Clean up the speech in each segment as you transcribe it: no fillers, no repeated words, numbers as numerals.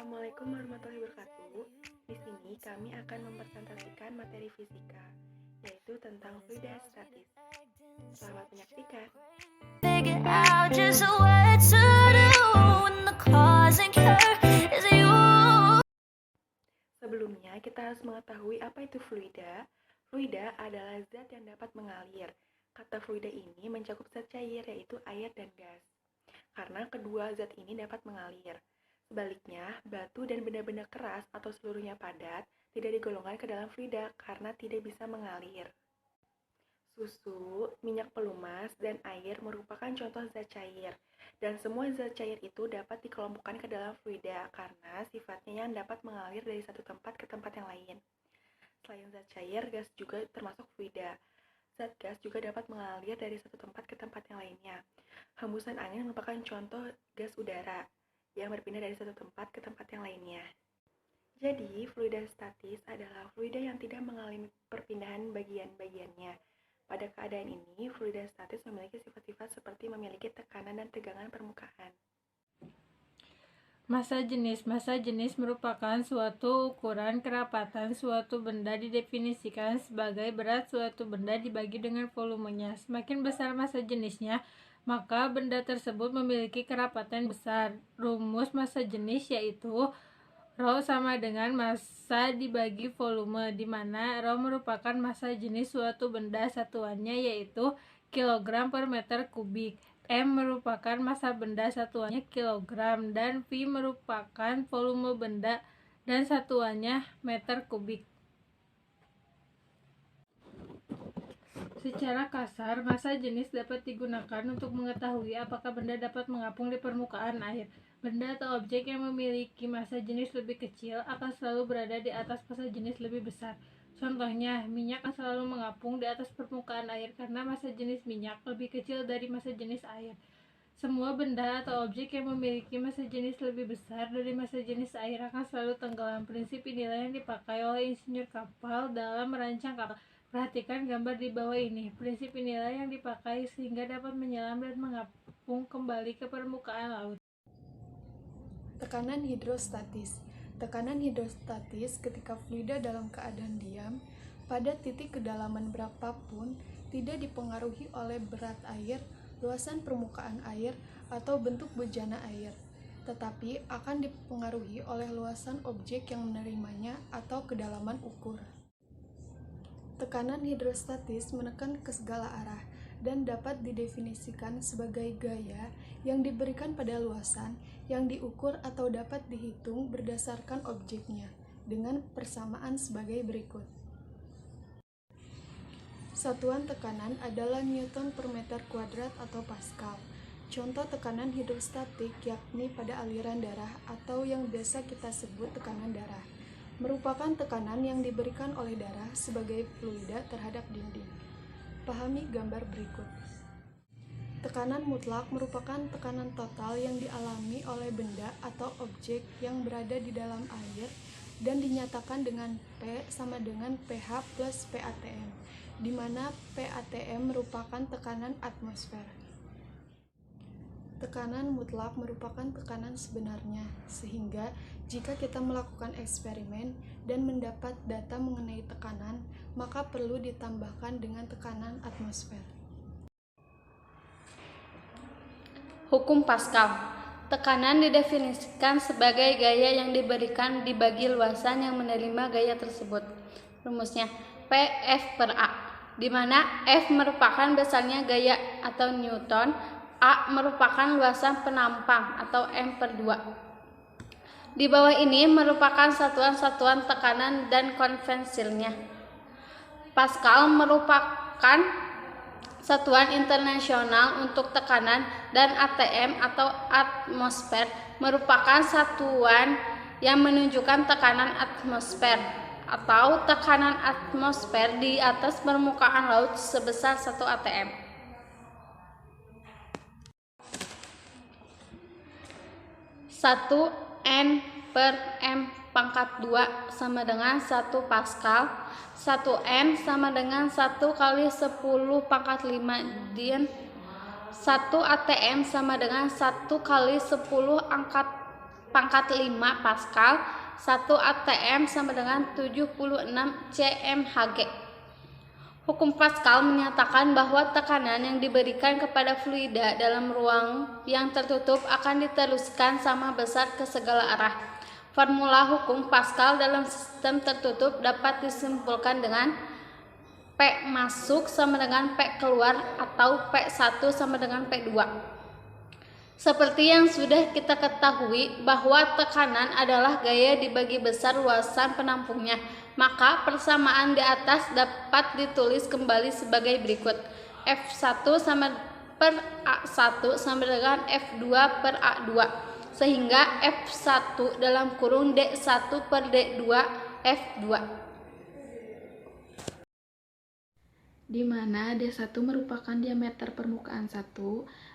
Assalamualaikum warahmatullahi wabarakatuh. Di sini kami akan mempresentasikan materi fisika, yaitu tentang fluida statis. Selamat menyaksikan. Sebelumnya, kita harus mengetahui apa itu fluida. Fluida adalah zat yang dapat mengalir. Kata fluida ini mencakup zat cair, yaitu air dan gas. Karena kedua zat ini dapat mengalir. Sebaliknya, batu dan benda-benda keras atau seluruhnya padat tidak digolongkan ke dalam fluida karena tidak bisa mengalir. Susu, minyak pelumas, dan air merupakan contoh zat cair. Dan semua zat cair itu dapat dikelompokkan ke dalam fluida karena sifatnya yang dapat mengalir dari satu tempat ke tempat yang lain. Selain zat cair, gas juga termasuk fluida. Zat gas juga dapat mengalir dari satu tempat ke tempat yang lainnya. Hembusan angin merupakan contoh gas udara yang berpindah dari satu tempat ke tempat yang lainnya. Jadi, fluida statis adalah fluida yang tidak mengalami perpindahan bagian-bagiannya. Pada keadaan ini, fluida statis memiliki sifat-sifat seperti memiliki tekanan dan tegangan permukaan. Massa jenis merupakan suatu ukuran kerapatan suatu benda didefinisikan sebagai berat suatu benda dibagi dengan volumenya. Semakin besar massa jenisnya, maka benda tersebut memiliki kerapatan besar. Rumus massa jenis yaitu Rho sama dengan massa dibagi volume, di mana Rho merupakan massa jenis suatu benda, satuannya yaitu kilogram per meter kubik. M merupakan massa benda, satuannya kilogram, dan V merupakan volume benda dan satuannya meter kubik. Secara kasar, massa jenis dapat digunakan untuk mengetahui apakah benda dapat mengapung di permukaan air. Benda atau objek yang memiliki massa jenis lebih kecil akan selalu berada di atas massa jenis lebih besar. Contohnya, minyak akan selalu mengapung di atas permukaan air karena massa jenis minyak lebih kecil dari massa jenis air. Semua benda atau objek yang memiliki massa jenis lebih besar dari massa jenis air akan selalu tenggelam. Prinsip inilah yang dipakai oleh insinyur kapal dalam merancang kapal. Perhatikan gambar di bawah ini. Prinsip inilah yang dipakai sehingga dapat menyelam dan mengapung kembali ke permukaan laut. Tekanan hidrostatis. Tekanan hidrostatis ketika fluida dalam keadaan diam pada titik kedalaman berapapun tidak dipengaruhi oleh berat air, luasan permukaan air, atau bentuk bejana air, tetapi akan dipengaruhi oleh luasan objek yang menerimanya atau kedalaman ukur. Tekanan hidrostatis menekan ke segala arah dan dapat didefinisikan sebagai gaya yang diberikan pada luasan yang diukur atau dapat dihitung berdasarkan objeknya dengan persamaan sebagai berikut. Satuan tekanan adalah Newton per meter kuadrat atau Pascal. Contoh tekanan hidrostatik yakni pada aliran darah atau yang biasa kita sebut tekanan darah, merupakan tekanan yang diberikan oleh darah sebagai fluida terhadap dinding. Pahami gambar berikut. Tekanan mutlak merupakan tekanan total yang dialami oleh benda atau objek yang berada di dalam air dan dinyatakan dengan P sama dengan pH plus PATM, di mana PATM merupakan tekanan atmosfer. Tekanan mutlak merupakan tekanan sebenarnya, sehingga jika kita melakukan eksperimen dan mendapat data mengenai tekanan, maka perlu ditambahkan dengan tekanan atmosfer. Hukum Pascal. Tekanan didefinisikan sebagai gaya yang diberikan dibagi luasan yang menerima gaya tersebut. Rumusnya PF per A, di mana F merupakan besarnya gaya atau Newton, A merupakan luasan penampang atau M per 2. Di bawah ini merupakan satuan-satuan tekanan dan konvensilnya. Pascal merupakan satuan internasional untuk tekanan dan ATM atau atmosfer merupakan satuan yang menunjukkan tekanan atmosfer atau tekanan atmosfer di atas permukaan laut sebesar 1 atm. 1 N per M pangkat 2 sama dengan 1 Pascal. 1 N sama dengan 1 kali 10 pangkat 5 din. 1 ATM sama dengan 1 kali 10 angkat pangkat 5 Pascal, 1 atm sama dengan 76 cmhg. Hukum Pascal menyatakan bahwa tekanan yang diberikan kepada fluida dalam ruang yang tertutup akan diteruskan sama besar ke segala arah. Formula hukum Pascal dalam sistem tertutup dapat disimpulkan dengan P masuk sama dengan P keluar atau P1 sama dengan P2. Seperti yang sudah kita ketahui bahwa tekanan adalah gaya dibagi besar luasan penampungnya, maka persamaan di atas dapat ditulis kembali sebagai berikut. F1 sama per A1 sama dengan F2 per A2, sehingga F1 dalam kurung D1 per D2 F2. Di mana D1 merupakan diameter permukaan 1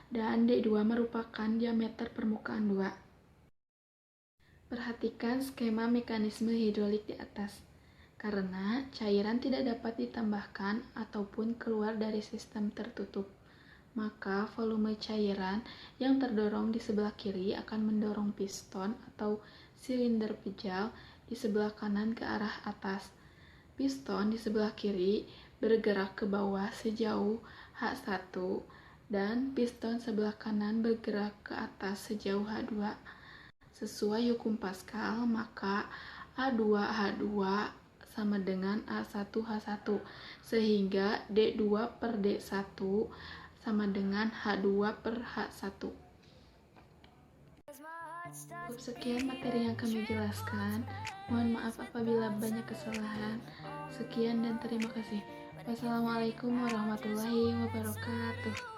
dan D2 merupakan diameter permukaan 2. Perhatikan skema mekanisme hidrolik di atas. Karena cairan tidak dapat ditambahkan ataupun keluar dari sistem tertutup, maka volume cairan yang terdorong di sebelah kiri akan mendorong piston atau silinder pejal di sebelah kanan ke arah atas. Piston di sebelah kiri bergerak ke bawah sejauh H1 dan piston sebelah kanan bergerak ke atas sejauh H2. Sesuai hukum Pascal, maka A2H2 sama dengan A1H1, sehingga D2 per D1 sama dengan H2 per H1. Cukup sekian materi yang kami jelaskan. Mohon maaf apabila banyak kesalahan. Sekian dan terima kasih. Wassalamualaikum warahmatullahi wabarakatuh.